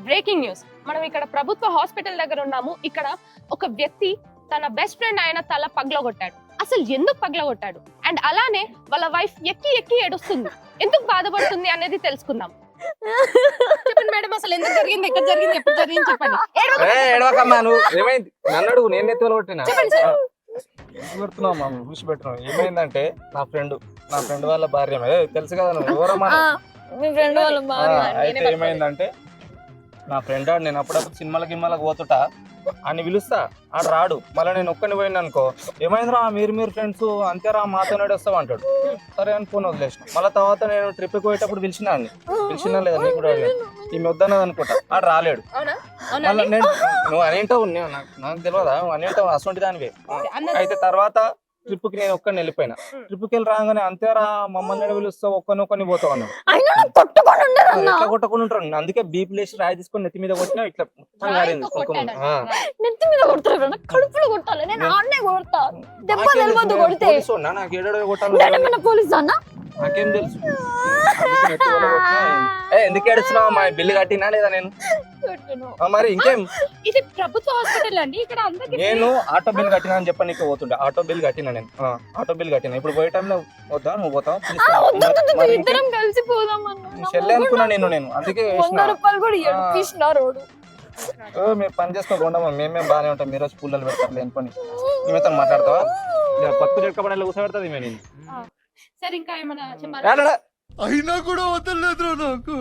Breaking news. మనం ఇక్కడ ప్రభుత్వ హాస్పిటల్ దగ్గర ఉన్నాము. ఇక్కడ ఒక వ్యక్తి తన బెస్ట్ ఫ్రెండ్ ఆయన తల పగలగొట్టాడు. అసలు ఎందుకు పగలగొట్టాడు అండ్ అలానే వాళ్ళ వైఫ్ ఎక్కి ఎక్కి ఏడుస్తుంది, ఎందుకు బాధపడుతుంది అనేది తెలుసుకుందాం. చెప్పండి మేడం, అసలు ఎందుకు జరిగింది, ఎక్కడ జరిగింది, ఎప్పుడు జరిగింది చెప్పండి. ఏడవకమ్మా, నువ్వు ఏమైంది నన్ను అడుగు, నేను ఎత్తులు కొట్టినా చెప్పండి సార్. పెడుతున్నావు మా చూసి పెట్టినావు. ఏమైందంటే నా ఫ్రెండ్ వాళ్ళ భార్య తెలుసు కదా నువ్వు ఎవరమ్మా. మీ ఫ్రెండ్ వాళ్ళ భార్య. అయితే ఏమైందంటే నా ఫ్రెండ్ ఆడు నేను అప్పుడప్పుడు సినిమాలకి గిమ్మలకు పోతుంటా అని పిలుస్తా, ఆడు రాడు. మళ్ళీ నేను ఒక్కని పోయినా అనుకో, ఏమైందిరా మీరు ఫ్రెండ్స్ అంతేరా మాతో వస్తావు అంటాడు. సరే అని ఫోన్ వదిలేసిన. మళ్ళీ తర్వాత నేను ట్రిప్కి పోయేటప్పుడు పిలిచినా లేదా నీకు కూడా ఈమె వద్దన్నది అనుకుంటా, ఆడు రాలేడు. మళ్ళీ నేను నువ్వు అనేంటావు, నాకు తెలియదా నువ్వు అనేంటావు అసలు దానివే. అయితే తర్వాత ట్రిప్కి నేను ఒక్కడిని వెళ్ళిపోయినా. ట్రిప్కి వెళ్ళి రాగానే అంతేరా మమ్మల్ని పిలుస్తావు ఒక్కని పోతావు అన్నాడు. ఎట్లా కొట్టకుండా ఉంటారు, అందుకే బీపీ లేచి రాయి తీసుకొని నెత్తి మీద కొట్టినా ఇట్లా నెత్తి మీద కొడతారు, కడుపులో కొట్టాలి. నేను ఆడనే కొడతా, దెబ్బ తెలియదు కొడితే. నాకు ఏడో కొట్టాలి, పోలీస్ అన్న నాకేం తెలుసు. ఎందుకు ఏడుస్తున్నావు, మా బిల్లు కట్టినా లేదా నేను? మరి ఇంకేం, ఇది ప్రభుత్వ హాస్పిటల్ అండి, ఇక్కడ అందరికీ నేను ఆటో బిల్ కట్టినా అని చెప్పని నీకు పోతుండే. ఆటో బిల్ కట్టినా నేను, ఆటో బిల్ కట్టినా. ఇప్పుడు పోయే టైంలో వద్దా, నువ్వు పోతావు? ఇద్దరం కలిసి పోదాం చెల్లె అనుకున్నా నేను అందుకే 100 రూపాయలు కూడా ఎడిపిస్తున్నారు. మీరు పని చేసుకోకుండా మేమే బాగానే ఉంటాం, మీరు స్కూల్లో పెడతారు లేని పని. మేమైతే మాట్లాడతావా? పక్కు చెక్కబడి కూర్చోబెడతాది నేను. సరే ఇంకా ఏమన్నా చెప్పాలి? అయినా కూడా వదలలేదు నాకు.